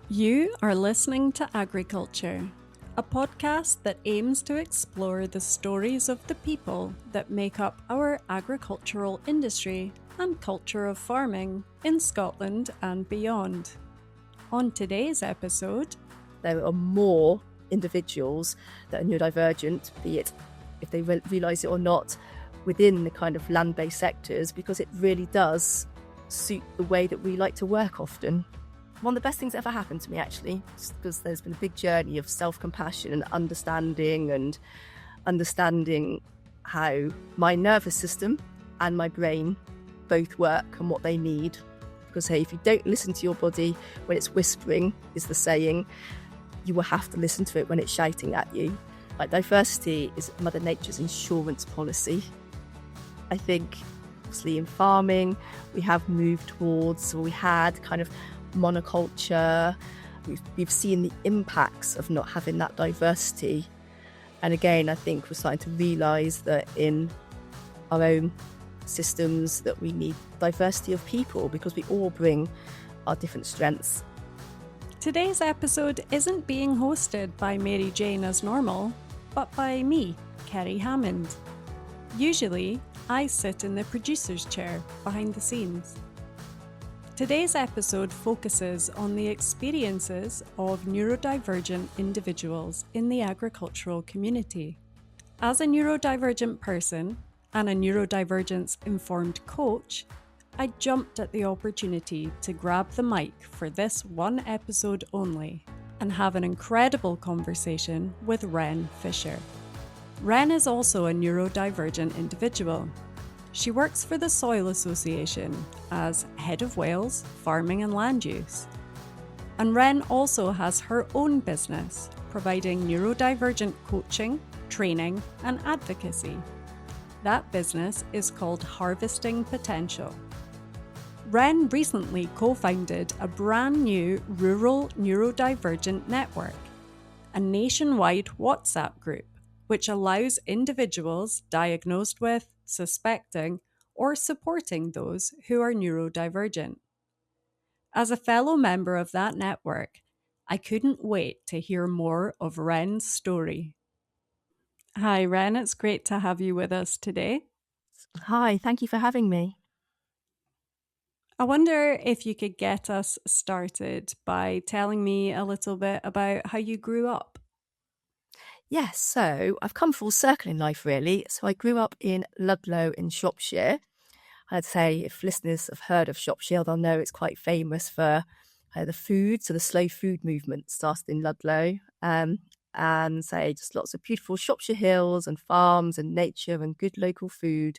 You are listening to Agriculture, a podcast that aims to explore the stories of the people that make up our agricultural industry and culture of farming in Scotland and beyond. On today's episode, there are more individuals that are neurodivergent, be it if they realise it or not, within the kind of land-based sectors, because it really does suit the way that we like to work often. One of the best things that ever happened to me, actually, because there's been a big journey of self-compassion and understanding how my nervous system and my brain both work and what they need. Because, hey, if you don't listen to your body when it's whispering, is the saying, you will have to listen to it when it's shouting at you. Like, diversity is Mother Nature's insurance policy. I think, obviously, in farming, we have moved towards, or we had kind of monoculture. We've seen the impacts of not having that diversity. And again, I think we're starting to realise that in our own systems that we need diversity of people because we all bring our different strengths. Today's episode isn't being hosted by Mary Jane as normal, but by me, Kerry Hammond. Usually, I sit in the producer's chair behind the scenes. Today's episode focuses on the experiences of neurodivergent individuals in the agricultural community. As a neurodivergent person and a neurodivergence-informed coach, I jumped at the opportunity to grab the mic for this one episode only and have an incredible conversation with Ren Fisher. Ren is also a neurodivergent individual. She works for the Soil Association as Head of Wales, Farming and Land Use. And Ren also has her own business, providing neurodivergent coaching, training and advocacy. That business is called Harvesting Potential. Ren recently co-founded a brand new rural neurodivergent network, a nationwide WhatsApp group, which allows individuals diagnosed with, suspecting, or supporting those who are neurodivergent. As a fellow member of that network, I couldn't wait to hear more of Ren's story. Hi, Ren, it's great to have you with us today. Hi, thank you for having me. I wonder if you could get us started by telling me a little bit about how you grew up. Yes, so I've come full circle in life, really. So I grew up in Ludlow in Shropshire. I'd say if listeners have heard of Shropshire, they'll know it's quite famous for the food. So the slow food movement started in Ludlow. And say just lots of beautiful Shropshire hills and farms and nature and good local food.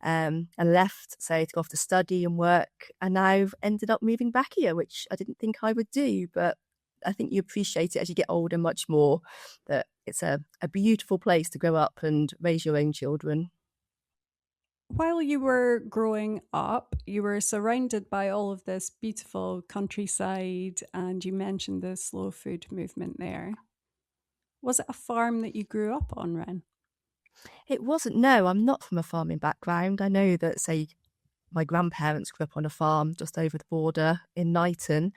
And left, say, to go off to study and work. And now I've ended up moving back here, which I didn't think I would do. But I think you appreciate it as you get older much more, that it's a beautiful place to grow up and raise your own children. While you were growing up, you were surrounded by all of this beautiful countryside, and you mentioned the slow food movement there. Was it a farm that you grew up on, Ren? It wasn't, no, I'm not from a farming background. I know that, say, my grandparents grew up on a farm just over the border in Knighton,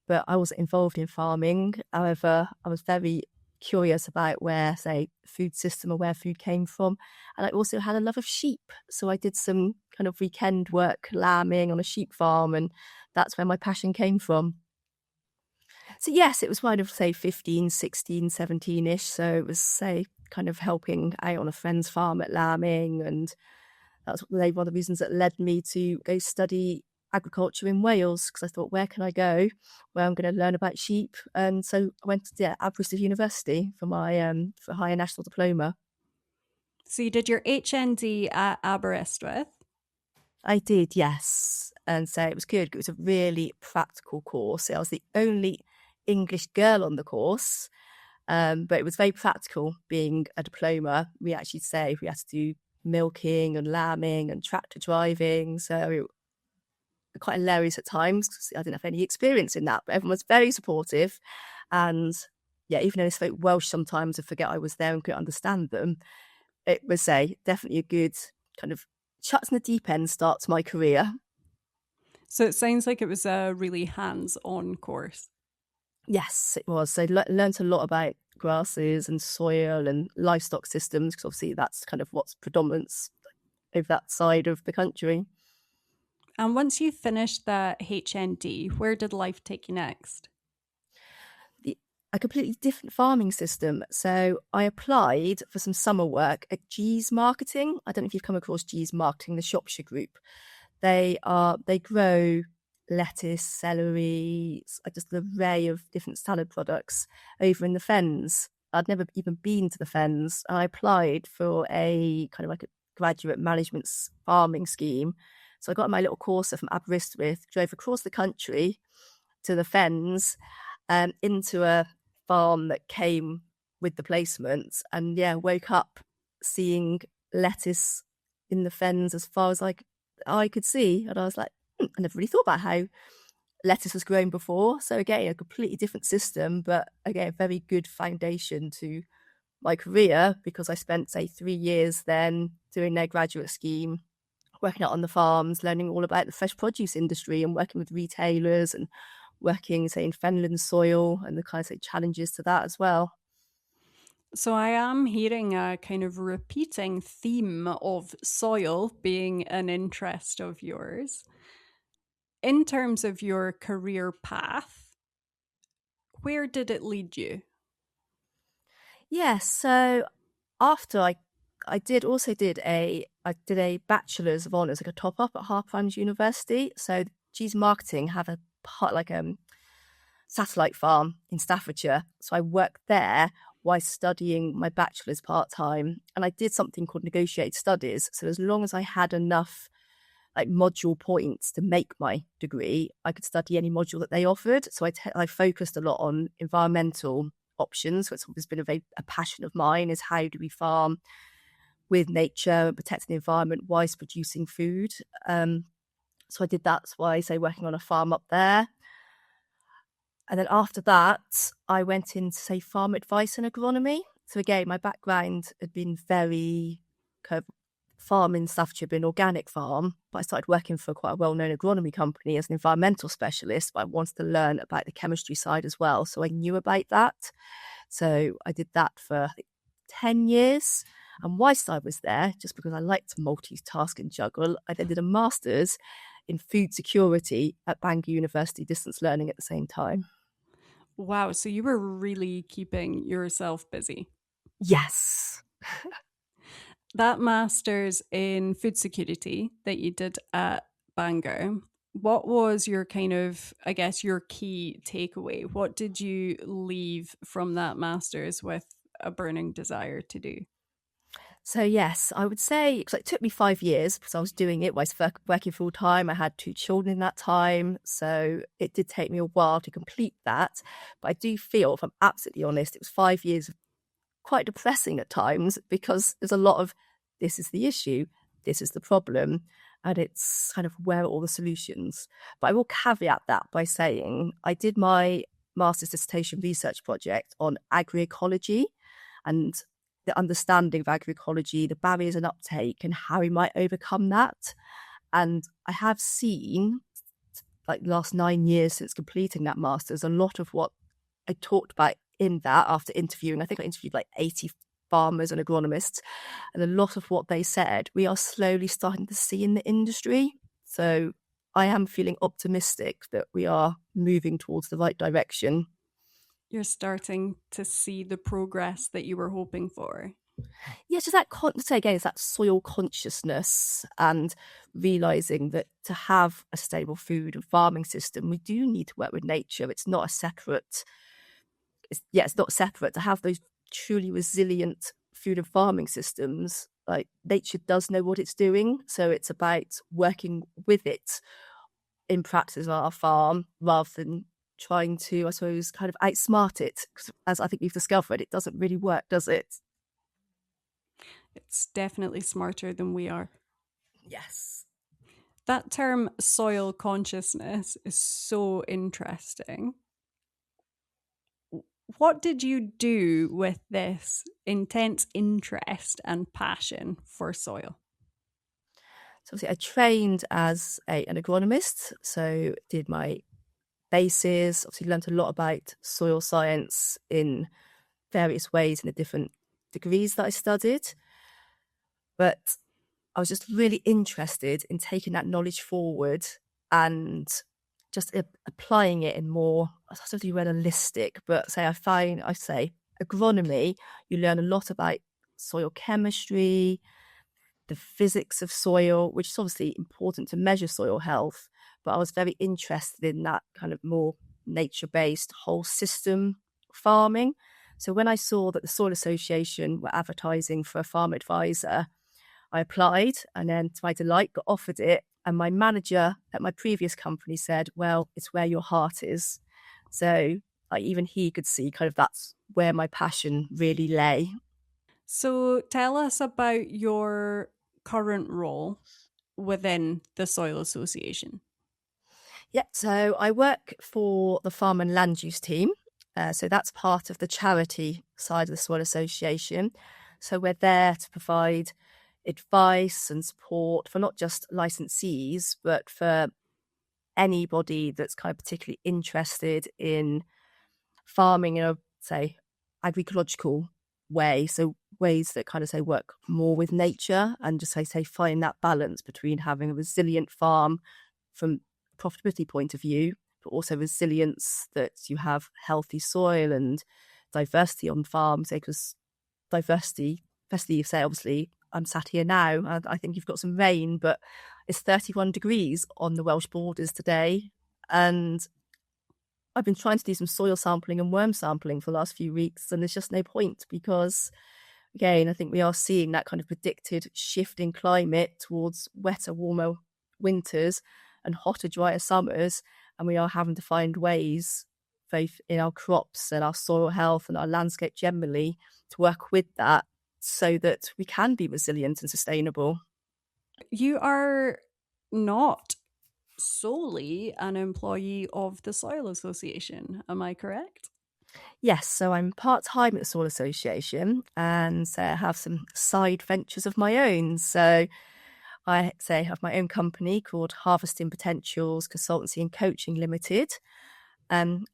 but I wasn't involved in farming. However, I was very curious about where, say, food system or where food came from. And I also had a love of sheep. So I did some kind of weekend work lambing on a sheep farm, and that's where my passion came from. So yes, it was kind of, say, 15, 16, 17-ish. So it was, say, kind of helping out on a friend's farm at lambing, and that's one of the reasons that led me to go study agriculture in Wales, because I thought, where can I go where I'm going to learn about sheep? And so I went to Aberystwyth University for my for higher national diploma. So you did your HND at Aberystwyth? I did, yes. And so it was good. It was a really practical course. I was the only English girl on the course, but it was very practical being a diploma. We actually we had to do milking and lambing and tractor driving. So quite hilarious at times because I didn't have any experience in that, but everyone was very supportive. And yeah, even though they spoke Welsh sometimes, I forget I was there and couldn't understand them. It was definitely a good kind of chucks in the deep end start to my career. So it sounds like it was a really hands-on course. Yes, it was. So learned a lot about grasses and soil and livestock systems, because obviously that's kind of what's predominant over that side of the country. And once you finished that HND, where did life take you next? A completely different farming system. So I applied for some summer work at G's Marketing. I don't know if you've come across G's Marketing, the Shropshire group. They grow lettuce, celery, just an array of different salad products over in the Fens. I'd never even been to the Fens. I applied for a kind of like a graduate management farming scheme. So I got my little Corsa from Aberystwyth, drove across the country to the Fens, into a farm that came with the placement, and woke up seeing lettuce in the Fens as far as I could see, and I was like, I never really thought about how lettuce was grown before. So again, a completely different system, but again, a very good foundation to my career, because I spent, say, 3 years then doing their graduate scheme, working out on the farms, learning all about the fresh produce industry and working with retailers and working, say, in fenland soil and the kind of, say, challenges to that as well. So I am hearing a kind of repeating theme of soil being an interest of yours. In terms of your career path, where did it lead you? Yes, so after I did a bachelor's of honours, like a top up at Harper University. So G's Marketing have a part like satellite farm in Staffordshire. So I worked there while studying my bachelor's part time, and I did something called negotiated studies. So as long as I had enough like module points to make my degree, I could study any module that they offered. So I focused a lot on environmental options. So it's always been a passion of mine, is how do we farm with nature and protecting the environment whilst producing food. So I did that. That's why I say working on a farm up there. And then after that, I went into, say, farm advice and agronomy. So again, my background had been very kind of farm in Staffordshire, been organic farm, but I started working for quite a well-known agronomy company as an environmental specialist, but I wanted to learn about the chemistry side as well. So I knew about that. So I did that for, I think, 10 years. And whilst I was there, just because I like to multitask and juggle, I then did a master's in food security at Bangor University distance learning at the same time. Wow, so you were really keeping yourself busy. Yes. That master's in food security that you did at Bangor, what was your kind of, I guess, your key takeaway? What did you leave from that master's with a burning desire to do? So yes, I would say, because it took me 5 years because I was doing it whilst working full time. I had 2 children in that time. So it did take me a while to complete that. But I do feel, if I'm absolutely honest, it was 5 years of quite depressing at times, because there's a lot of, this is the issue, this is the problem, and it's kind of, where are all the solutions? But I will caveat that by saying I did my master's dissertation research project on agroecology and the understanding of agroecology, the barriers and uptake, and how we might overcome that. And I have seen, like, the last 9 years since completing that master's, a lot of what I talked about in that, after interviewing, I think I interviewed like 80 farmers and agronomists, and a lot of what they said, we are slowly starting to see in the industry. So I am feeling optimistic that we are moving towards the right direction. You're starting to see the progress that you were hoping for. Yeah, just that, say again, it's that soil consciousness and realising that to have a stable food and farming system, we do need to work with nature. It's not a separate, it's not separate. To have those truly resilient food and farming systems, like, nature does know what it's doing. So it's about working with it in practice on our farm, rather than trying to, I suppose, kind of outsmart it. Because as I think we've discovered, it doesn't really work, does it? It's definitely smarter than we are. Yes. That term soil consciousness is so interesting. What did you do with this intense interest and passion for soil? So obviously I trained as an agronomist, so did my bases. Obviously, learned a lot about soil science in various ways in the different degrees that I studied. But I was just really interested in taking that knowledge forward and just applying it in more, I don't know if you read holistic, but I say agronomy, you learn a lot about soil chemistry, the physics of soil, which is obviously important to measure soil health. But I was very interested in that kind of more nature-based whole system farming. So when I saw that the Soil Association were advertising for a farm advisor, I applied and then to my delight got offered it. And my manager at my previous company said, well, it's where your heart is. So even he could see kind of that's where my passion really lay. So tell us about your current role within the Soil Association. Yeah, so I work for the Farm and Land Use team. So that's part of the charity side of the Soil Association. So we're there to provide advice and support for not just licensees, but for anybody that's kind of particularly interested in farming in a, say, agroecological way. So ways that kind of say work more with nature and just say find that balance between having a resilient farm from a profitability point of view, but also resilience that you have healthy soil and diversity on farms. Because diversity, especially you say, obviously, I'm sat here now, and I think you've got some rain, but it's 31 degrees on the Welsh borders today. And I've been trying to do some soil sampling and worm sampling for the last few weeks, and there's just no point because, again, I think we are seeing that kind of predicted shift in climate towards wetter, warmer winters and hotter, drier summers. And we are having to find ways, both in our crops and our soil health and our landscape generally, to work with that so that we can be resilient and sustainable. You are not solely an employee of the Soil Association, am I correct? Yes, so I'm part-time at the Soil Association and so I have some side ventures of my own. So I have my own company called Harvesting Potentials Consultancy and Coaching Limited. And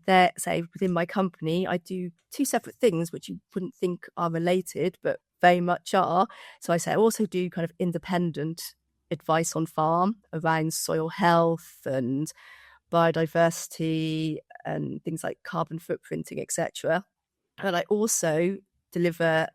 there, say, within my company, I do two separate things which you wouldn't think are related, but very much are. So I also do kind of independent advice on farm around soil health and biodiversity and things like carbon footprinting, etc. And I also deliver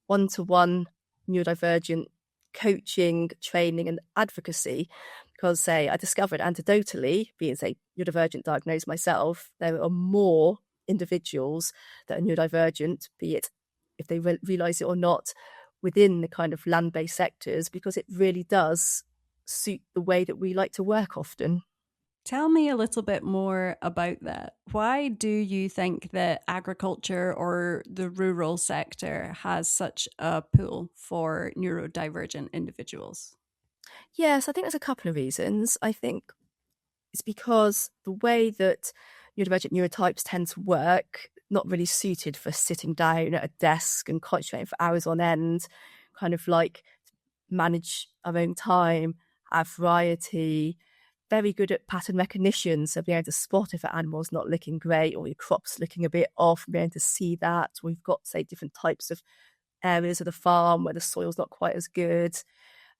one-to-one neurodivergent coaching, training, and advocacy. Because, I discovered anecdotally, being, neurodivergent diagnosed myself, there are more individuals that are neurodivergent, be it if they realise it or not, within the kind of land-based sectors, because it really does suit the way that we like to work often. Tell me a little bit more about that. Why do you think that agriculture or the rural sector has such a pull for neurodivergent individuals? Yes, I think there's a couple of reasons. I think it's because the way that neurodivergent neurotypes tend to work, not really suited for sitting down at a desk and concentrating for hours on end, kind of like manage our own time, have variety, very good at pattern recognition. So being able to spot if an animal's not looking great or your crop's looking a bit off, being able to see that. We've got, different types of areas of the farm where the soil's not quite as good.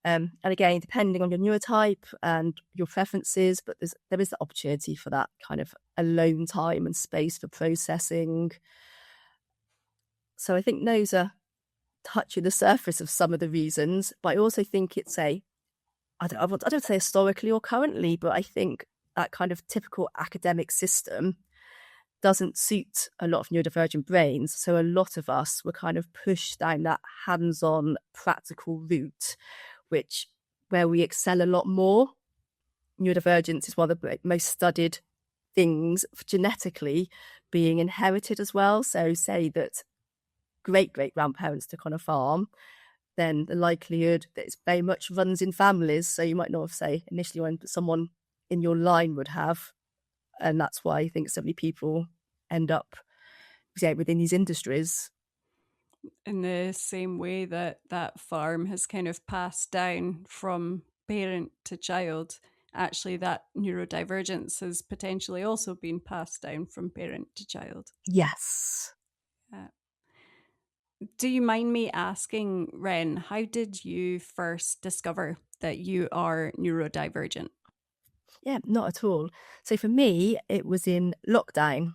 And again, depending on your neurotype and your preferences, but there is the opportunity for that kind of alone time and space for processing. So I think those are touching the surface of some of the reasons, but I also think it's I don't say historically or currently, but I think that kind of typical academic system doesn't suit a lot of neurodivergent brains. So a lot of us were kind of pushed down that hands-on practical route, where we excel a lot more. Neurodivergence is one of the most studied things genetically being inherited as well. So say that great-great-grandparents took on a farm, then the likelihood that it's very much runs in families. So you might not have, initially when someone in your line would have. And that's why I think so many people end up within these industries. In the same way that that farm has kind of passed down from parent to child, actually that neurodivergence has potentially also been passed down from parent to child. Yes. Uh, do you mind me asking, Ren, how did you first discover that you are neurodivergent? Yeah, not at all. So for me, it was in lockdown.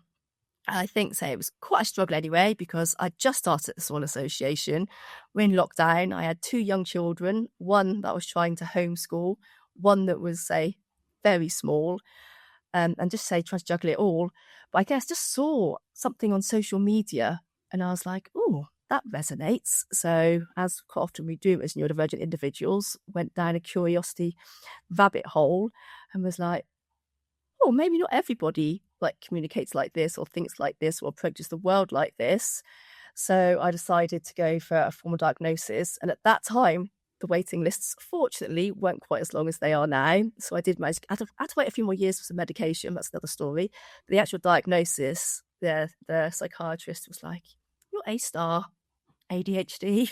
I think so. It was quite a struggle anyway, because I just started at the Swan Association. We're in lockdown. I had two young children, one that I was trying to homeschool, one that was, say, very small, and just say trying to juggle it all. But I guess just saw something on social media and I was like, oh, that resonates. So as quite often we do as neurodivergent individuals, went down a curiosity rabbit hole and was like, oh, maybe not everybody like communicates like this or thinks like this or approaches the world like this. So I decided to go for a formal diagnosis. And at that time, the waiting lists, fortunately, weren't quite as long as they are now. So I did manage, I had to wait a few more years for some medication. That's another story. But the actual diagnosis, the psychiatrist was like, you're A-star, ADHD.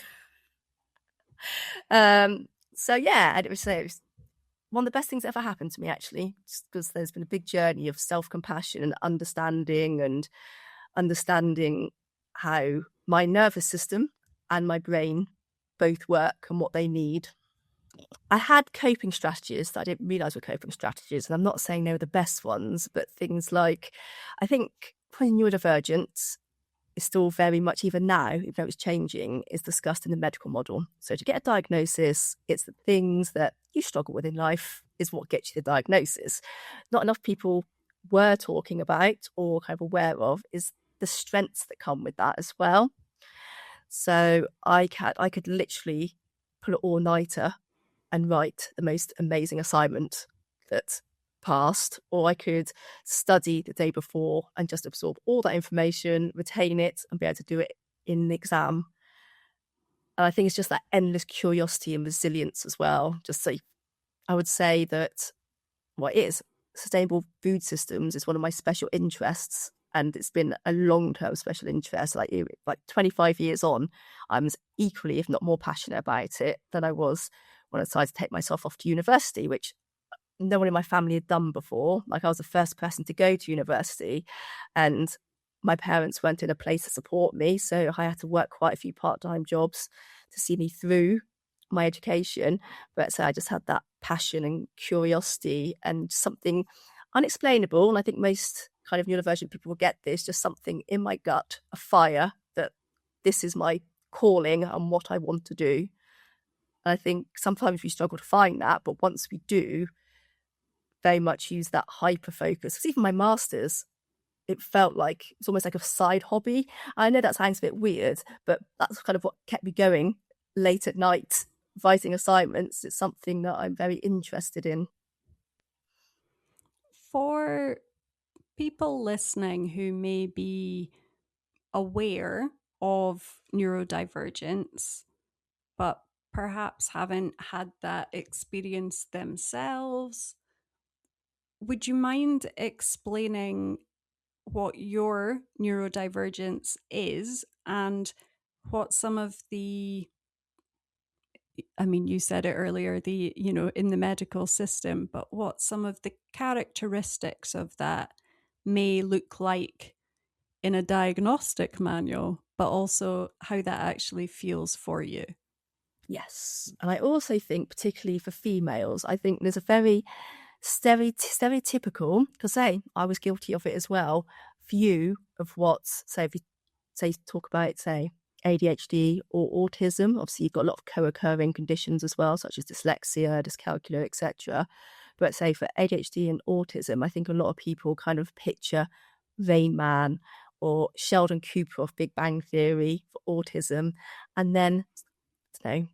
So yeah, and it was one of the best things that ever happened to me, actually, just because there's been a big journey of self-compassion and understanding how my nervous system and my brain both work and what they need. I had coping strategies that I didn't realize were coping strategies, and I'm not saying they were the best ones, but things like, I think when neurodivergent is still very much, even now, even though it's changing, is discussed in the medical model. So to get a diagnosis, it's the things that you struggle with in life is what gets you the diagnosis. Not enough people were talking about or kind of aware of is the strengths that come with that as well. So I could literally pull an all-nighter and write the most amazing assignment that passed, or I could study the day before and just absorb all that information, retain it, and be able to do it in the exam. And I think it's just that endless curiosity and resilience as well. Just so I would say that what is sustainable food systems is one of my special interests, and it's been a long-term special interest. Like 25 years on, I'm as equally, if not more, passionate about it than I was when I decided to take myself off to university, which no one in my family had done before. Like I was the first person to go to university, and my parents weren't in a place to support me, so I had to work quite a few part-time jobs to see me through my education. But so I just had that passion and curiosity and something unexplainable, and I think most kind of neurodivergent people will get this, just something in my gut, a fire that this is my calling and what I want to do. And I think sometimes we struggle to find that, but once we do, very much use that hyper focus. Because even my master's, it felt like it's almost like a side hobby. I know that sounds a bit weird, but that's kind of what kept me going late at night, writing assignments. It's something that I'm very interested in. For people listening who may be aware of neurodivergence, but perhaps haven't had that experience themselves, would you mind explaining what your neurodivergence is and what some of the, I mean, you said it earlier, in the medical system, but what some of the characteristics of that may look like in a diagnostic manual, but also how that actually feels for you? Yes. And I also think, particularly for females, I think there's a very stereotypical, because I was guilty of it as well, view of what, say, if you talk about, say, ADHD or autism, obviously you've got a lot of co-occurring conditions as well, such as dyslexia, dyscalculia, etc. But say for ADHD and autism, I think a lot of people kind of picture Rain Man or Sheldon Cooper of Big Bang Theory for autism, and then, you know,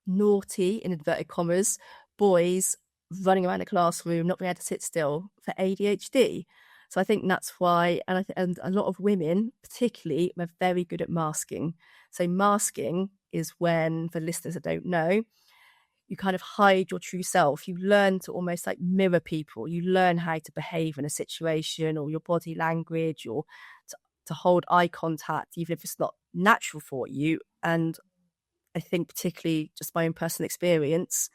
naughty, in inverted commas, boys running around the classroom, not being able to sit still for ADHD. So I think that's why, and a lot of women, particularly, are very good at masking. So masking is when, for listeners that don't know, you kind of hide your true self. You learn to almost like mirror people. You learn how to behave in a situation, or your body language, or to hold eye contact, even if it's not natural for you. And I think particularly just my own personal experience,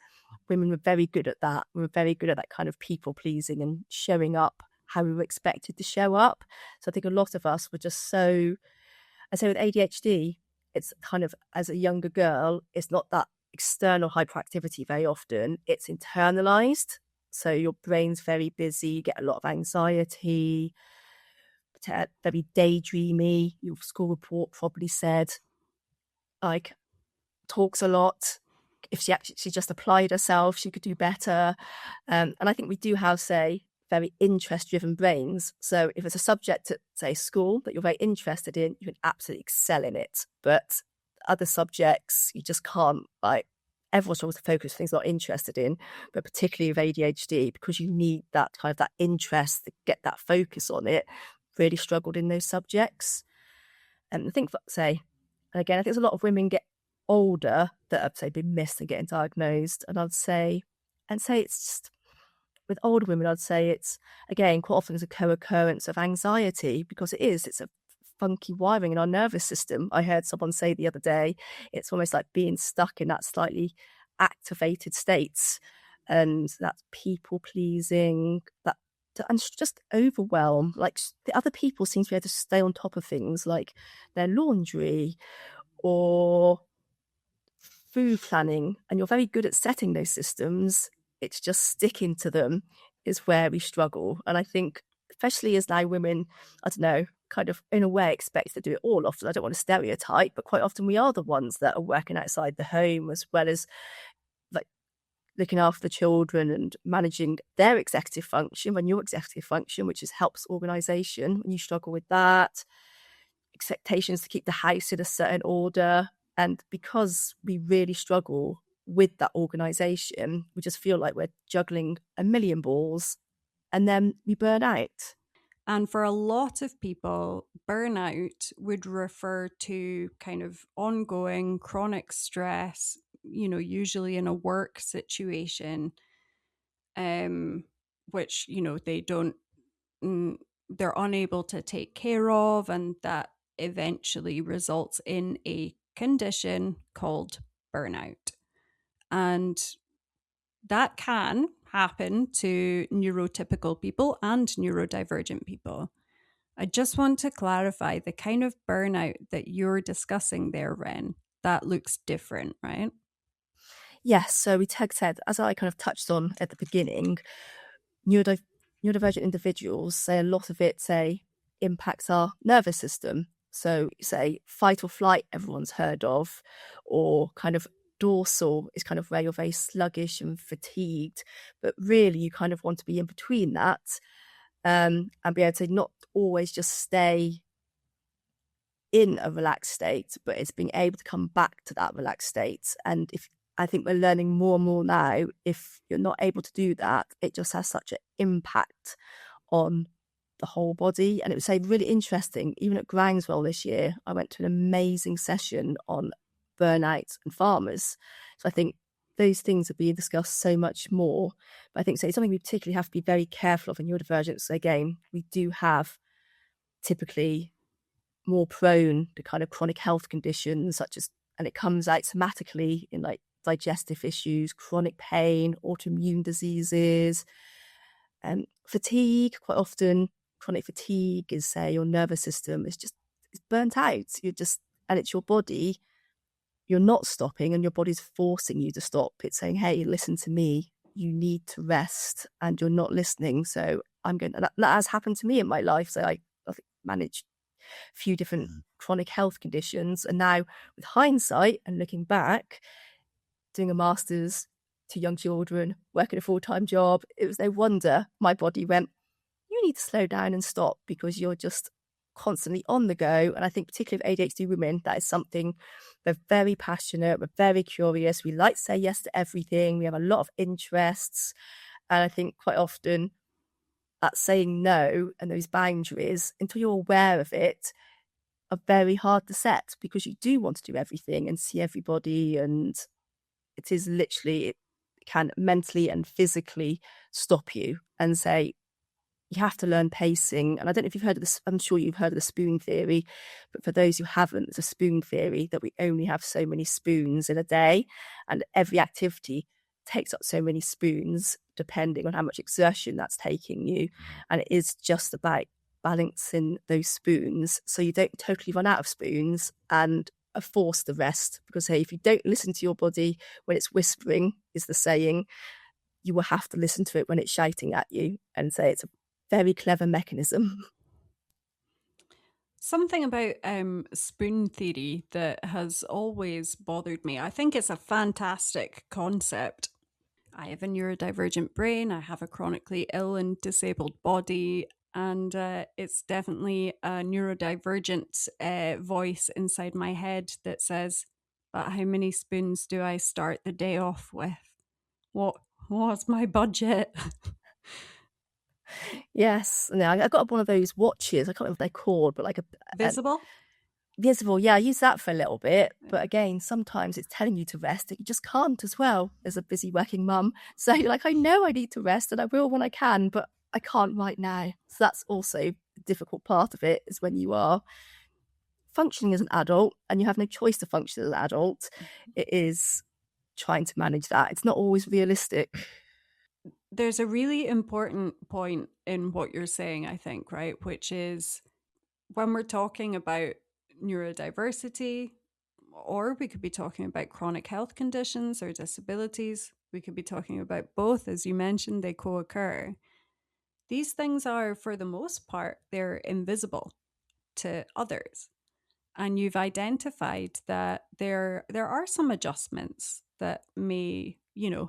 women were very good at that. We were very good at that kind of people pleasing and showing up how we were expected to show up. So I think a lot of us were just so, I say with ADHD, it's kind of, as a younger girl, it's not that external hyperactivity very often, it's internalized. So your brain's very busy, you get a lot of anxiety, very daydreamy. Your school report probably said, like, talks a lot. If she just applied herself, she could do better. And I think we do have, say, very interest-driven brains. So if it's a subject at, say, school that you're very interested in, you can absolutely excel in it. But other subjects, you just can't, like, everyone's trying to focus on things they're not interested in, but particularly with ADHD, because you need that kind of that interest to get that focus on it, really struggled in those subjects. And I think, say, and again, I think there's a lot of women get older that have, say, been missed and getting diagnosed. And it's just, with older women, I'd say it's, again, quite often it's a co-occurrence of anxiety, because it's a funky wiring in our nervous system. I heard someone say the other day, it's almost like being stuck in that slightly activated states, and that's people pleasing, that, and just overwhelm. Like, the other people seem to be able to stay on top of things like their laundry or food planning, and you're very good at setting those systems. It's just sticking to them is where we struggle. And I think, especially as now women, I don't know, kind of in a way expect to do it all. Often, I don't want to stereotype, but quite often we are the ones that are working outside the home, as well as like looking after the children and managing their executive function, when your executive function, which is helps organisation, when you struggle with that, expectations to keep the house in a certain order. And because we really struggle with that organisation, we just feel like we're juggling a million balls, and then we burn out. And for a lot of people, burnout would refer to kind of ongoing chronic stress, usually in a work situation, which, they don't, they're unable to take care of, and that eventually results in a condition called burnout. And that can happen to neurotypical people and neurodivergent people. I just want to clarify the kind of burnout that you're discussing there, Ren. That looks different, right? Yes, so we said, as I kind of touched on at the beginning, neurodivergent individuals, say a lot of it, say, impacts our nervous system. So, say, fight or flight, everyone's heard of, or kind of dorsal is kind of where you're very sluggish and fatigued. But really, you kind of want to be in between that, and be able to not always just stay in a relaxed state, but it's being able to come back to that relaxed state. And I think we're learning more and more now, if you're not able to do that, it just has such an impact on the whole body. And it was really interesting, even at Groundswell this year, I went to an amazing session on burnout and farmers. So I think those things are being discussed so much more. But I think it's something we particularly have to be very careful of in neurodivergence. So again, we do have typically more prone to kind of chronic health conditions, such as, and it comes out somatically in like digestive issues, chronic pain, autoimmune diseases, and fatigue. Quite often, chronic fatigue is, say, your nervous system is just burnt out. And it's your body. You're not stopping, and your body's forcing you to stop. It's saying, "Hey, listen to me. You need to rest," and you're not listening. So that has happened to me in my life. So I managed a few different chronic health conditions, and now with hindsight and looking back, doing a master's to young children, working a full-time job, it was no wonder my body went, you need to slow down and stop, because you're just constantly on the go. And I think particularly with ADHD women, that is something, we're very passionate, we're very curious, we like to say yes to everything, we have a lot of interests. And I think quite often that saying no and those boundaries, until you're aware of it, are very hard to set, because you do want to do everything and see everybody, and it is literally, it can mentally and physically stop you and say, you have to learn pacing. And I don't know if you've heard of this, I'm sure you've heard of the spoon theory, but for those who haven't, it's a spoon theory that we only have so many spoons in a day, and every activity takes up so many spoons depending on how much exertion that's taking you. And it is just about balancing those spoons so you don't totally run out of spoons and are forced to rest. Because hey, if you don't listen to your body when it's whispering, is the saying, you will have to listen to it when it's shouting at you. And say it's a very clever mechanism. Something about spoon theory that has always bothered me. I think it's a fantastic concept. I have a neurodivergent brain, I have a chronically ill and disabled body, and it's definitely a neurodivergent voice inside my head that says, but how many spoons do I start the day off with? What's my budget? Yes. No, I got one of those watches. I can't remember what they're called, but like a Visible? visible. Yeah, I use that for a little bit. But again, sometimes it's telling you to rest that you just can't as well as a busy working mum. So you're like, I know I need to rest and I will when I can, but I can't right now. So that's also the difficult part of it, is when you are functioning as an adult and you have no choice to function as an adult. It is trying to manage that. It's not always realistic. There's a really important point in what you're saying, I think, right? Which is when we're talking about neurodiversity, or we could be talking about chronic health conditions or disabilities, we could be talking about both, as you mentioned, they co occur. These things are, for the most part, they're invisible to others. And you've identified that there are some adjustments that may,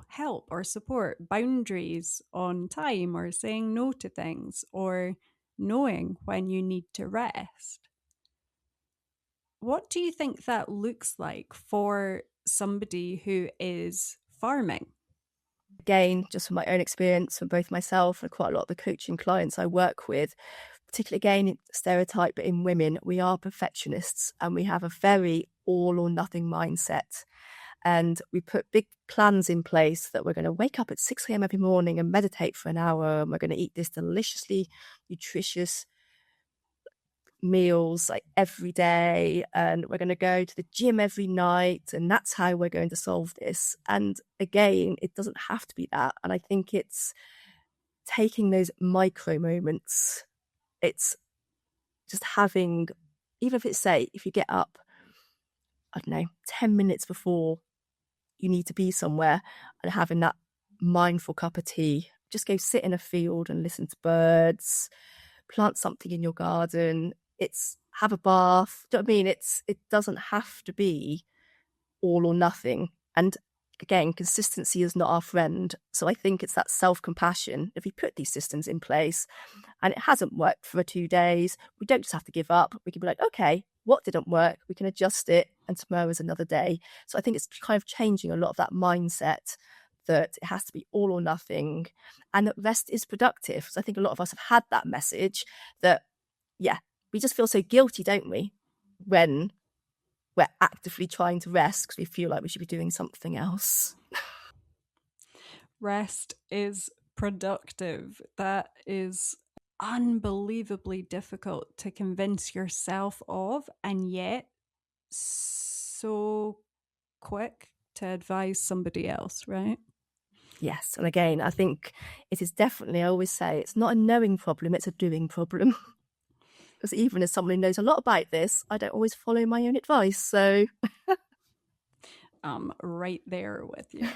help or support boundaries on time, or saying no to things, or knowing when you need to rest. What do you think that looks like for somebody who is farming? Again, just from my own experience, from both myself and quite a lot of the coaching clients I work with, particularly again, stereotype, but in women, we are perfectionists and we have a very all or nothing mindset. And we put big plans in place that we're going to wake up at 6 a.m. every morning and meditate for an hour. And we're going to eat this deliciously nutritious meals like every day, and we're going to go to the gym every night, and that's how we're going to solve this. And again, it doesn't have to be that. And I think it's taking those micro moments. It's just having, even if it's, say, if you get up, I don't know, 10 minutes before you need to be somewhere, and having that mindful cup of tea, just go sit in a field and listen to birds, plant something in your garden. It's have a bath. Do you know what I mean? It doesn't have to be all or nothing. And again, consistency is not our friend. So I think it's that self-compassion. If we put these systems in place and it hasn't worked for 2 days, we don't just have to give up. We can be like, okay, what didn't work? We can adjust it, and tomorrow is another day. So I think it's kind of changing a lot of that mindset that it has to be all or nothing, and that rest is productive. So I think a lot of us have had that message that, yeah, we just feel so guilty, don't we, when we're actively trying to rest because we feel like we should be doing something else. Rest is productive. That is unbelievably difficult to convince yourself of, and yet so quick to advise somebody else, right? Yes. And again, I think it is definitely, I always say, it's not a knowing problem, it's a doing problem. Because even as someone who knows a lot about this, I don't always follow my own advice. So I'm right there with you.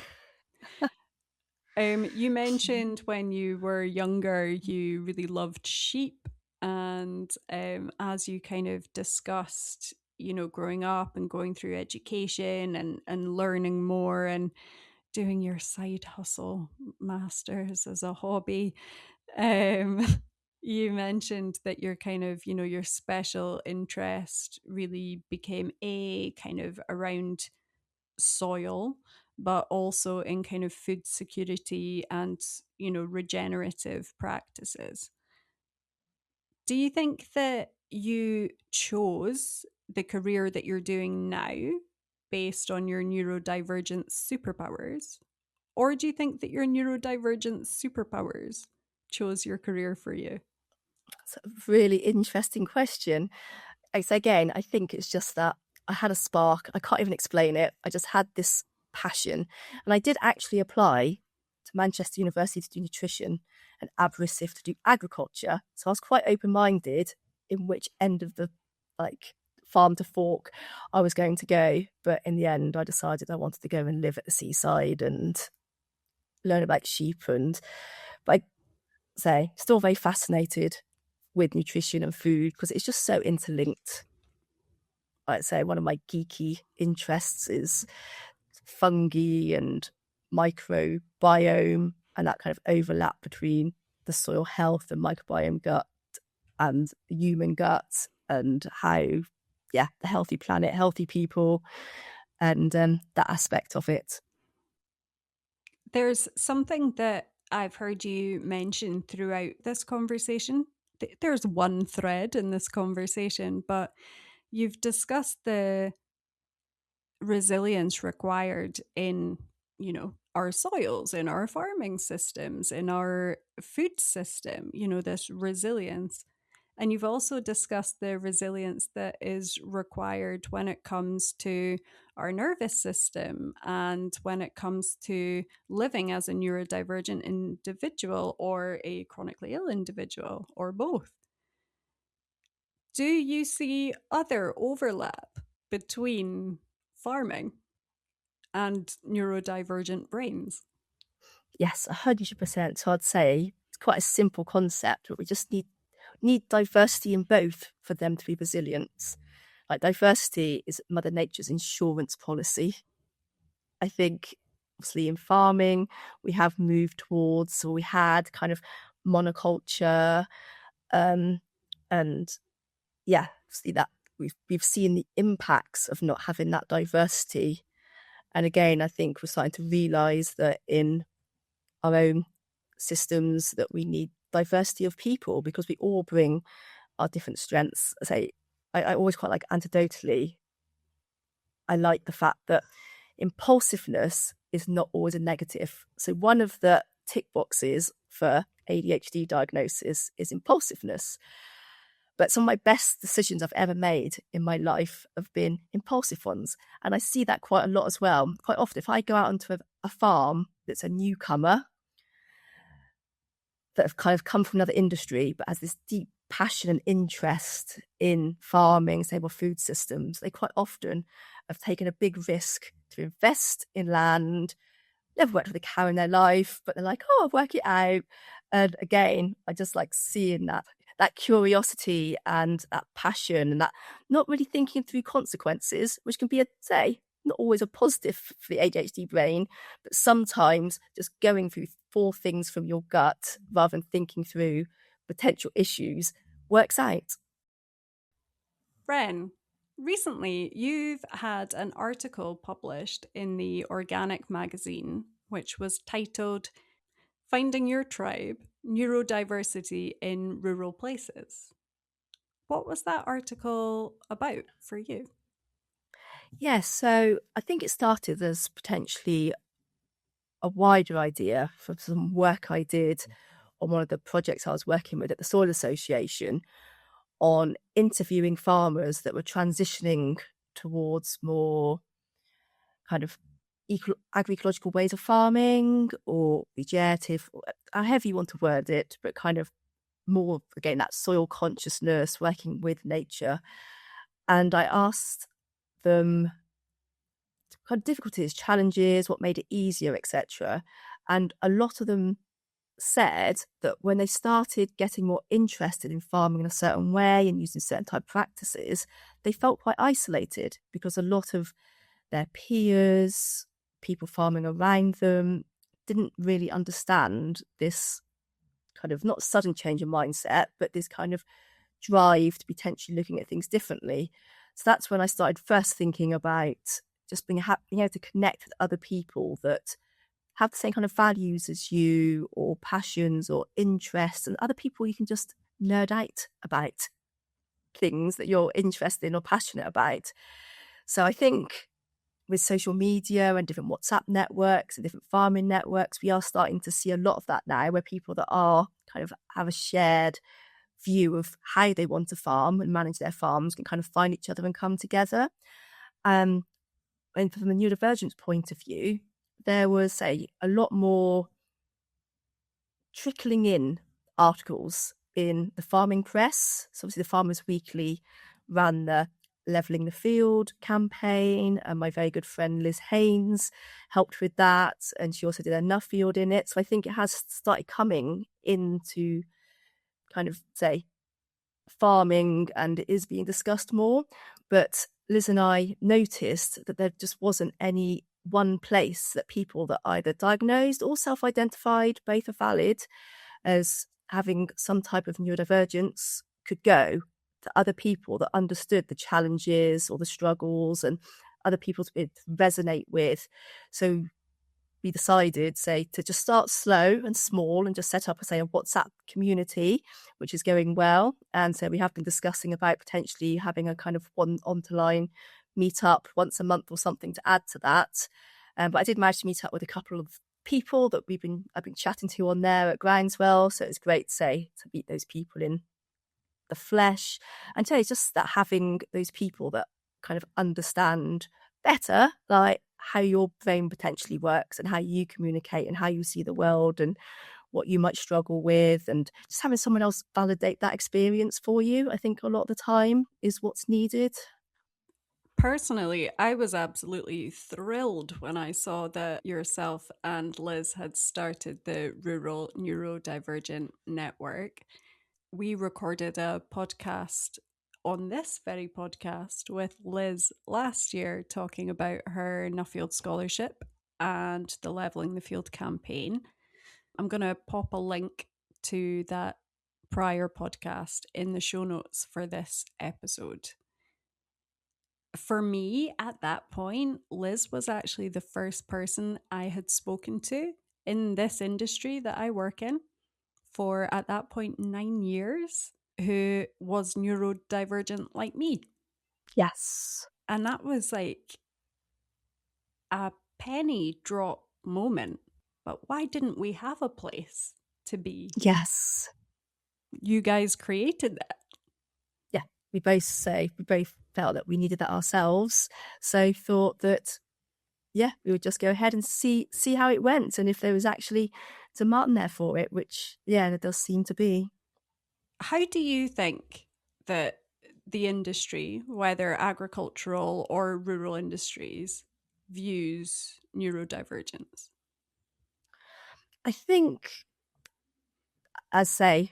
You mentioned when you were younger, you really loved sheep. And as you kind of discussed, growing up and going through education and learning more and doing your side hustle masters as a hobby, you mentioned that your kind of, your special interest really became a kind of around soil, but also in kind of food security and, regenerative practices. Do you think that you chose the career that you're doing now based on your neurodivergent superpowers? Or do you think that your neurodivergent superpowers chose your career for you? it's a really interesting question. So again, I think it's just that I had a spark. I can't even explain it. I just had this passion. And I did actually apply to Manchester University to do nutrition and Aberystwyth to do agriculture. So I was quite open-minded in which end of the farm to fork I was going to go. But in the end, I decided I wanted to go and live at the seaside and learn about sheep. But I say, still very fascinated with nutrition and food because it's just so interlinked. I'd say one of my geeky interests is fungi and microbiome and that kind of overlap between the soil health and microbiome gut and the human gut and how, the healthy planet, healthy people, and that aspect of it. There's something that I've heard you mention throughout this conversation. There's one thread in this conversation, but you've discussed the resilience required in, our soils, in our farming systems, in our food system, this resilience. And you've also discussed the resilience that is required when it comes to our nervous system and when it comes to living as a neurodivergent individual or a chronically ill individual or both. Do you see other overlap between farming and neurodivergent brains? Yes, 100%. So I'd say it's quite a simple concept, but we just need diversity in both for them to be resilient. Like diversity is Mother Nature's insurance policy. I think obviously in farming, we have moved towards, or we had kind of monoculture, and see that we've seen the impacts of not having that diversity. And again, I think we're starting to realise that in our own systems that we need diversity of people because we all bring our different strengths. I always quite like anecdotally, I like the fact that impulsiveness is not always a negative. So one of the tick boxes for ADHD diagnosis is impulsiveness. But some of my best decisions I've ever made in my life have been impulsive ones. And I see that quite a lot as well. Quite often, if I go out onto a farm that's a newcomer, that have kind of come from another industry, but has this deep passion and interest in farming, stable food systems, they quite often have taken a big risk to invest in land, never worked with a cow in their life, but they're like, oh, I'll work it out. And again, I just like seeing that curiosity and that passion and that not really thinking through consequences, which can be, not always a positive for the ADHD brain, but sometimes just going through 4 things from your gut rather than thinking through potential issues works out. Ren, recently you've had an article published in the Organic magazine, which was titled Finding Your Tribe, Neurodiversity in Rural Places. What was that article about for you? Yes, so I think it started as potentially a wider idea from some work I did on one of the projects I was working with at the Soil Association on interviewing farmers that were transitioning towards more kind of agroecological ways of farming or regenerative, or however you want to word it, but kind of more, again, that soil consciousness, working with nature. And I asked them kind of difficulties, challenges, what made it easier, etc. And a lot of them said that when they started getting more interested in farming in a certain way and using certain type of practices, they felt quite isolated because a lot of their peers, people farming around them, didn't really understand this kind of not sudden change in mindset, but this kind of drive to potentially looking at things differently. So that's when I started first thinking about just being able to connect with other people that have the same kind of values as you or passions or interests, and other people you can just nerd out about things that you're interested in or passionate about. So I think with social media and different WhatsApp networks and different farming networks, we are starting to see a lot of that now, where people that are kind of have a shared view of how they want to farm and manage their farms can kind of find each other and come together. And from the neurodivergence point of view, there was a lot more trickling in articles in the farming press. So obviously the Farmers Weekly ran the Levelling the Field campaign, and my very good friend Liz Haines helped with that, and she also did enough field in it. So I think it has started coming into kind of, say, farming, and it is being discussed more. But Liz and I noticed that there just wasn't any one place that people that either diagnosed or self-identified, both are valid, as having some type of neurodivergence could go to other people that understood the challenges or the struggles and other people to resonate with. So we decided, say, to just start slow and small and just set up, say, a WhatsApp community, which is going well. And so we have been discussing about potentially having a kind of one on-to-line meetup once a month or something to add to that. But I did manage to meet up with a couple of people that I've been chatting to on there at Groundswell. So it's great, say, to meet those people in the flesh. And so it's just that having those people that kind of understand better, like how your brain potentially works and how you communicate and how you see the world and what you might struggle with, and just having someone else validate that experience for you, I think a lot of the time is what's needed. Personally, I was absolutely thrilled when I saw that yourself and Liz had started the Rural Neurodivergent Network. We recorded a podcast on this very podcast with Liz last year talking about her Nuffield Scholarship and the Levelling the Field campaign. I'm going to pop a link to that prior podcast in the show notes for this episode. For me, at that point, Liz was actually the first person I had spoken to in this industry that I work in for, at that point, 9 years, who was neurodivergent like me. Yes. And that was like a penny drop moment. But why didn't we have a place to be? Yes. You guys created that. Yeah. We both felt that we needed that ourselves. So thought that, yeah, we would just go ahead and see how it went, and if there was actually demand there for it, which, yeah, there does seem to be. How do you think that the industry, whether agricultural or rural industries, views neurodivergence? I think, as say,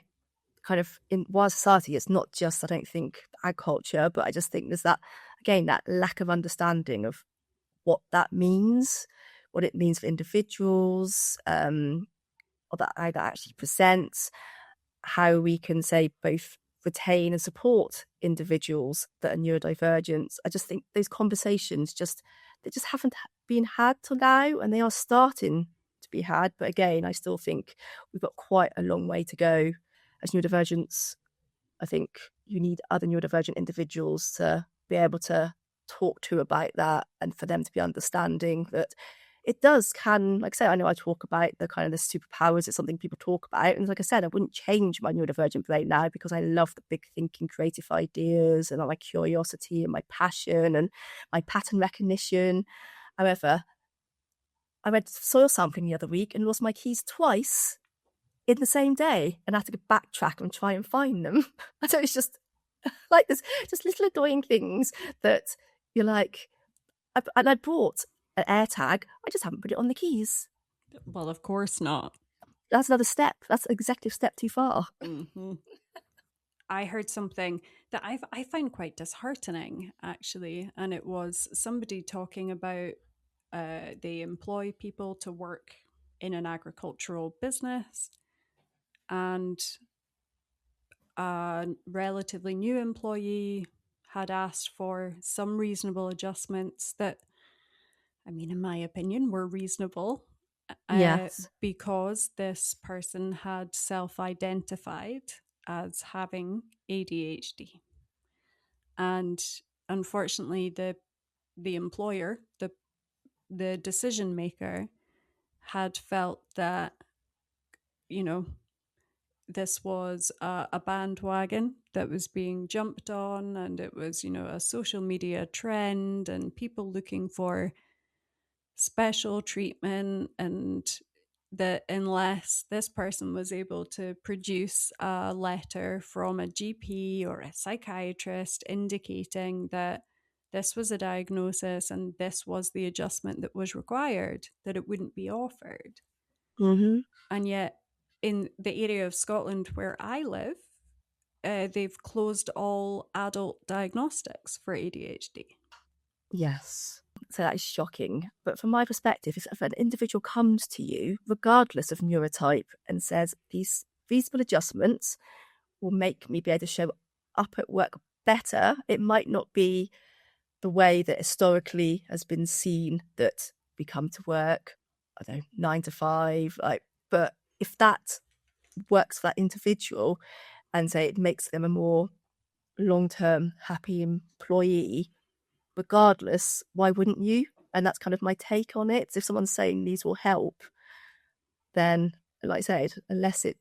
kind of in wider society, it's not just, I don't think, agriculture, but I just think there's that, again, that lack of understanding of what that means, what it means for individuals, or that how that actually presents, how we can, say, both retain and support individuals that are neurodivergent. I just think those conversations they just haven't been had till now, and they are starting to be had. But again, I still think we've got quite a long way to go as neurodivergents. I think you need other neurodivergent individuals to be able to talk to about that, and for them to be understanding that it like I say, I know I talk about the kind of the superpowers, it's something people talk about. And like I said, I wouldn't change my neurodivergent brain now because I love the big thinking, creative ideas and my curiosity and my passion and my pattern recognition. However, I went to soil sampling the other week and lost my keys twice in the same day, and I had to go backtrack and try and find them. So it's just like this, just little annoying things that you're like, I bought an AirTag, I just haven't put it on the keys. Well, of course not. That's another step. That's an executive step too far. Mm-hmm. I heard something that I find quite disheartening, actually, and it was somebody talking about they employ people to work in an agricultural business, and a relatively new employee had asked for some reasonable adjustments that, I mean, in my opinion, were reasonable Yes. because this person had self identified as having ADHD. And unfortunately, the employer, the decision maker, had felt that, you know, this was a bandwagon that was being jumped on, and it was, a social media trend and people looking for special treatment, and that unless this person was able to produce a letter from a GP or a psychiatrist indicating that this was a diagnosis and this was the adjustment that was required, that it wouldn't be offered. Mm-hmm. And yet, in the area of Scotland where I live, they've closed all adult diagnostics for ADHD. Yes. So that is shocking. But from my perspective, if an individual comes to you, regardless of neurotype, and says these feasible adjustments will make me be able to show up at work better, it might not be the way that historically has been seen, that we come to work, I don't know, 9 to 5, but if that works for that individual and say it makes them a more long-term happy employee, regardless, why wouldn't you? And that's kind of my take on it. If someone's saying these will help, then, like I said, unless it's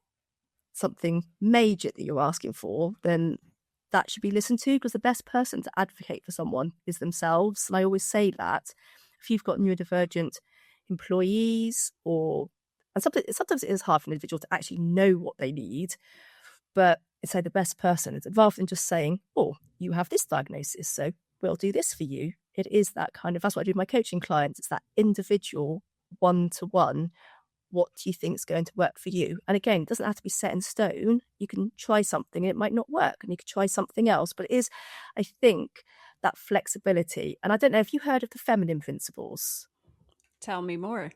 something major that you're asking for, then that should be listened to, because the best person to advocate for someone is themselves. And I always say that if you've got neurodivergent employees, and sometimes it is hard for an individual to actually know what they need, but I'd say the best person is, rather than just saying, oh, you have this diagnosis, so we'll do this for you. It is that kind of, that's what I do with my coaching clients. It's that individual one-to-one. What do you think is going to work for you? And again, it doesn't have to be set in stone. You can try something and it might not work, and you could try something else. But it is, I think, that flexibility. And I don't know if you heard of the feminine principles. Tell me more.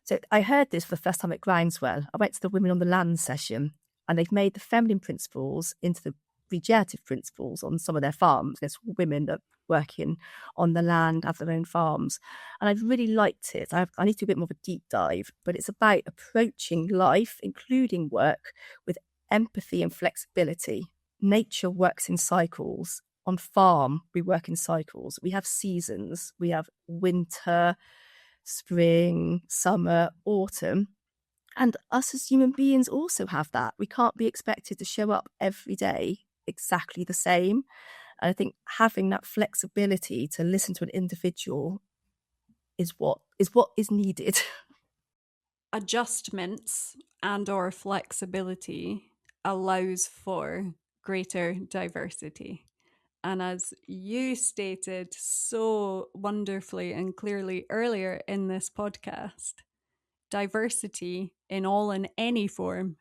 So I heard this for the first time at Groundswell. I went to the Women on the Land session, and they've made the feminine principles into the regenerative principles on some of their farms. There's women that working on the land, have their own farms. And I've really liked it. I need to do a bit more of a deep dive, but it's about approaching life, including work, with empathy and flexibility. Nature works in cycles. On farm, we work in cycles. We have seasons. We have winter, spring, summer, autumn. And us as human beings also have that. We can't be expected to show up every day exactly the same. And I think having that flexibility to listen to an individual is what is needed. Adjustments and or flexibility allows for greater diversity. And as you stated so wonderfully and clearly earlier in this podcast, diversity in all and any form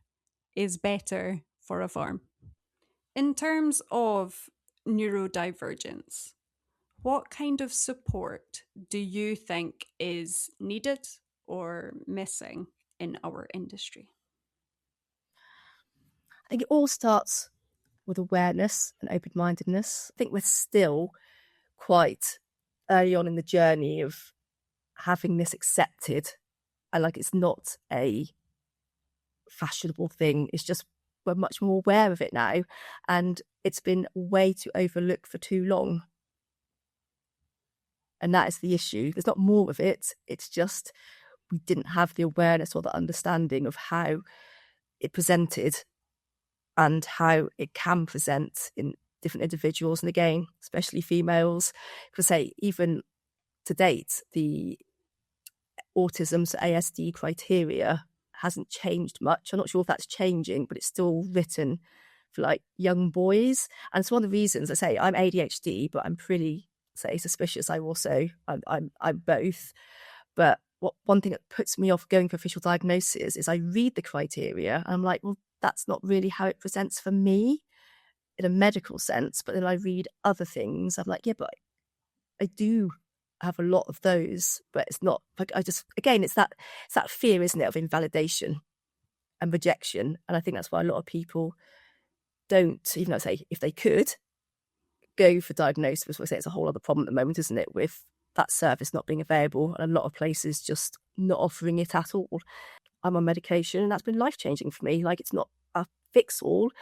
is better for a farm. In terms of neurodivergence, what kind of support do you think is needed or missing in our industry? I think it all starts with awareness and open-mindedness. I think we're still quite early on in the journey of having this accepted, and it's not a fashionable thing. It's just we're much more aware of it now, and it's been way too overlooked for too long. And that is the issue. There's not more of it. It's just we didn't have the awareness or the understanding of how it presented and how it can present in different individuals. And again, especially females, because say even to date, the autism, so ASD criteria hasn't changed much. I'm not sure if that's changing, but it's still written for young boys. And it's one of the reasons I say I'm ADHD, but I'm pretty suspicious. I'm both. But one thing that puts me off going for official diagnosis is I read the criteria and I'm like, well, that's not really how it presents for me in a medical sense. But then I read other things. I'm like, yeah, but I do have a lot of those, but it's not it's that fear, isn't it, of invalidation and rejection. And I think that's why a lot of people don't, even though say if they could go for diagnosis, it's a whole other problem at the moment, isn't it, with that service not being available and a lot of places just not offering it at all. I'm on medication and that's been life-changing for me. It's not a fix-all,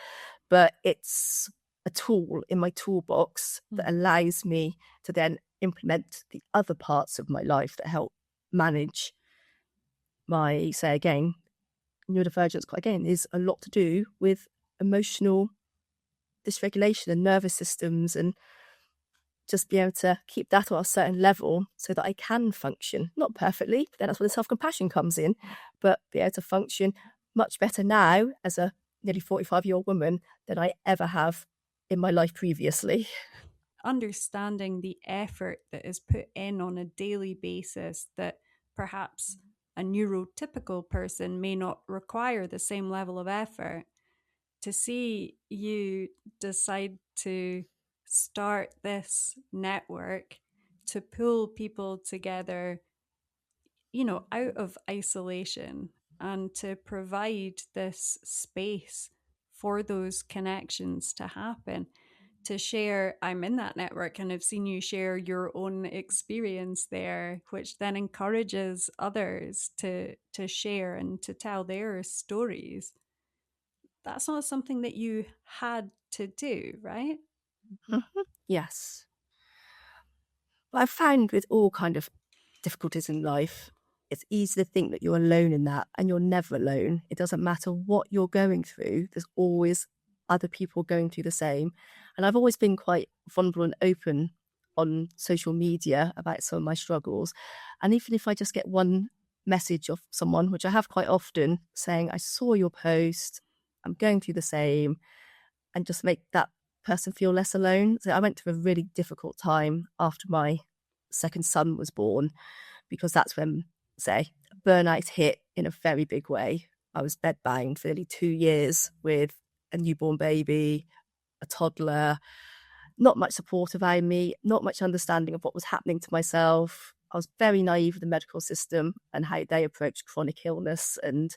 but it's a tool in my toolbox that allows me to then implement the other parts of my life that help manage my, say again, neurodivergence, again, is a lot to do with emotional dysregulation and nervous systems, and just be able to keep that at a certain level so that I can function, not perfectly, but then that's where the self-compassion comes in, but be able to function much better now as a nearly 45-year-old woman than I ever have in my life previously. Understanding the effort that is put in on a daily basis that perhaps a neurotypical person may not require the same level of effort. To see you decide to start this network to pull people together, out of isolation, and to provide this space for those connections to happen, to share. I'm in that network and I've seen you share your own experience there, which then encourages others to share and to tell their stories. That's not something that you had to do, right? Yes. But I've found with all kind of difficulties in life, it's easy to think that you're alone in that, and you're never alone. It doesn't matter what you're going through, there's always other people going through the same. And I've always been quite vulnerable and open on social media about some of my struggles. And even if I just get one message of someone, which I have quite often, saying, I saw your post, I'm going through the same, and just make that person feel less alone. So I went through a really difficult time after my second son was born, because that's when, say, burnout hit in a very big way. I was bedbound for nearly 2 years with a newborn baby, a toddler, not much support around me, not much understanding of what was happening to myself. I was very naive with the medical system and how they approach chronic illness. And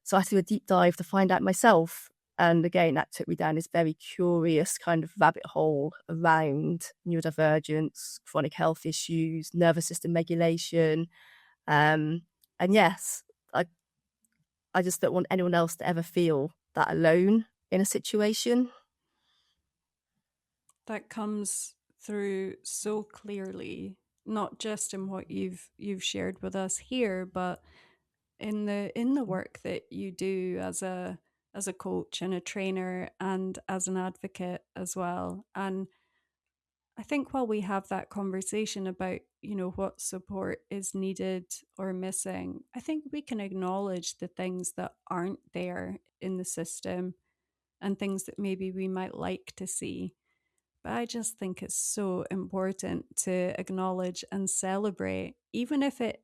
so I had to do a deep dive to find out myself. And again, that took me down this very curious kind of rabbit hole around neurodivergence, chronic health issues, nervous system regulation. And yes, I just don't want anyone else to ever feel that alone in a situation. That comes through so clearly, not just in what you've shared with us here, but in the work that you do as a coach and a trainer and as an advocate as well. And I think while we have that conversation about, what support is needed or missing, I think we can acknowledge the things that aren't there in the system and things that maybe we might like to see. But I just think it's so important to acknowledge and celebrate, even if it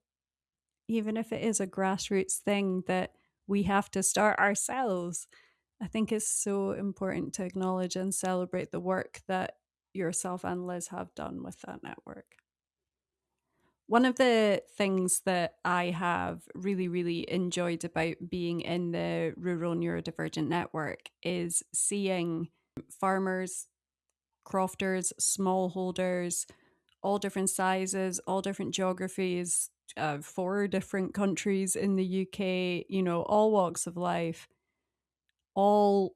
is a grassroots thing that we have to start ourselves. I think it's so important to acknowledge and celebrate the work that yourself and Liz have done with that network. One of the things that I have really, really enjoyed about being in the Rural Neurodivergent Network is seeing farmers, crofters, smallholders, all different sizes, all different geographies, 4 different countries in the UK, all walks of life, all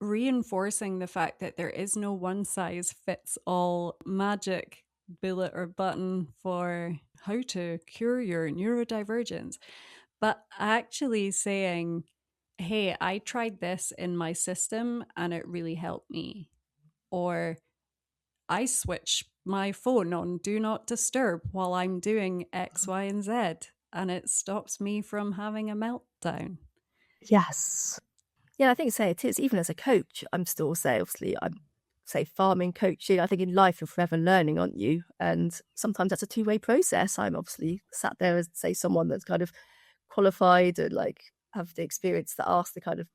reinforcing the fact that there is no one size fits all magic bullet or button for how to cure your neurodivergence, but actually saying, hey, I tried this in my system and it really helped me. Or I switch my phone on do not disturb while I'm doing X, Y, and Z, and it stops me from having a meltdown. Yes. Yeah, I think it is. Even as a coach, I'm still obviously I'm farming, coaching. I think in life you're forever learning, aren't you? And sometimes that's a two-way process. I'm obviously sat there as someone that's kind of qualified and have the experience to ask the kind of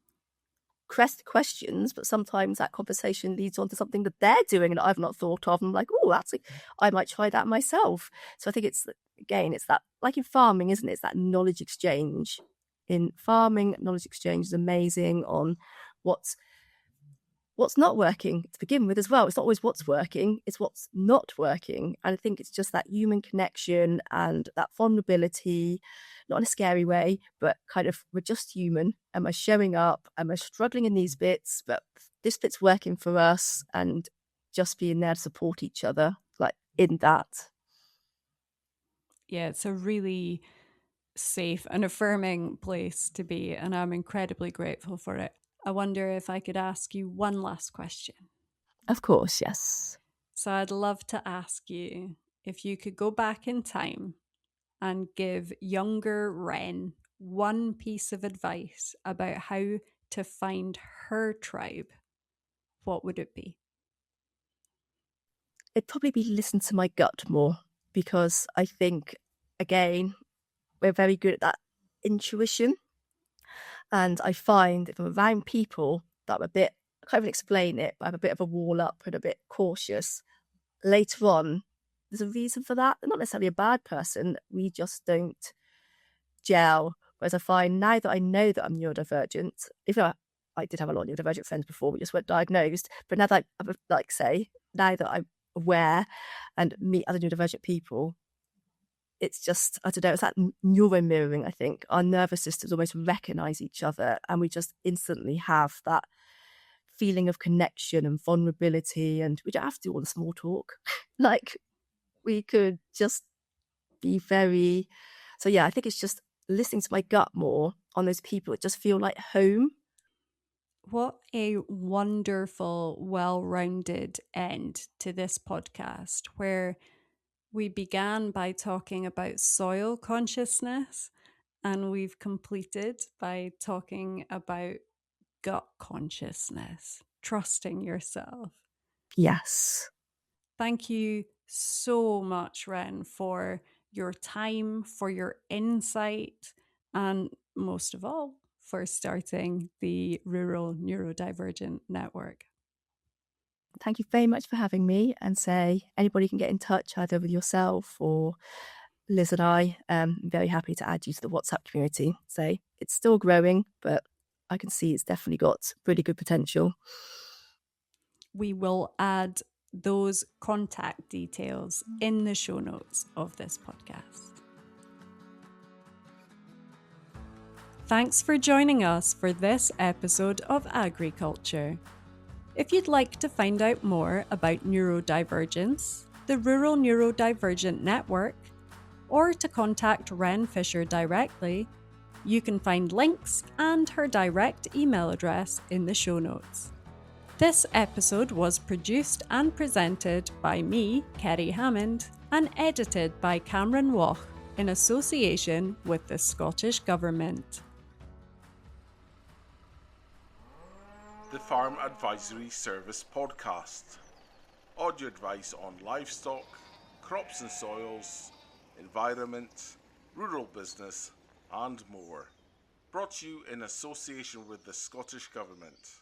questions, but sometimes that conversation leads on to something that they're doing and I've not thought of. And I'm like, oh, I might try that myself. So I think it's that, like in farming, isn't it? It's that knowledge exchange. In farming, knowledge exchange is amazing on what's not working to begin with as well. It's not always what's working, it's what's not working. And I think it's just that human connection and that vulnerability, not in a scary way, but kind of, we're just human. Am I showing up? Am I struggling in these bits? But this bit's working for us, and just being there to support each other, in that. Yeah, it's a really safe and affirming place to be, and I'm incredibly grateful for it. I wonder if I could ask you one last question. Of course, yes. So I'd love to ask you if you could go back in time and give younger Ren one piece of advice about how to find her tribe, what would it be? It'd probably be listen to my gut more, because I think, again, we're very good at that intuition. And I find if I'm around people that are a bit, I can't even explain it, but I'm a bit of a wall up and a bit cautious, later on, there's a reason for that. They're not necessarily a bad person. We just don't gel. Whereas I find now that I know that I'm neurodivergent, even though I did have a lot of neurodivergent friends before we just weren't diagnosed, but now that now that I'm aware and meet other neurodivergent people, it's just, I don't know, it's that neuro mirroring, I think. Our nervous systems almost recognise each other, and we just instantly have that feeling of connection and vulnerability, and we don't have to do all the small talk. Like, we could just be very... So yeah, I think it's just listening to my gut more on those people that just feel like home. What a wonderful, well-rounded end to this podcast, where we began by talking about soil consciousness, and we've completed by talking about gut consciousness, trusting yourself. Yes. Thank you so much, Ren, for your time, for your insight, and most of all, for starting the Rural Neurodivergent Network. Thank you very much for having me, and say anybody can get in touch either with yourself or Liz and I. I'm very happy to add you to the WhatsApp community. So it's still growing, but I can see it's definitely got really good potential. We will add those contact details in the show notes of this podcast. Thanks for joining us for this episode of Agriculture. If you'd like to find out more about neurodivergence, the Rural Neurodivergent Network, or to contact Ren Fisher directly, you can find links and her direct email address in the show notes. This episode was produced and presented by me, Kerry Hammond, and edited by Cameron Walsh in association with the Scottish Government. The Farm Advisory Service Podcast. Audio advice on livestock, crops and soils, environment, rural business, and more. Brought to you in association with the Scottish Government.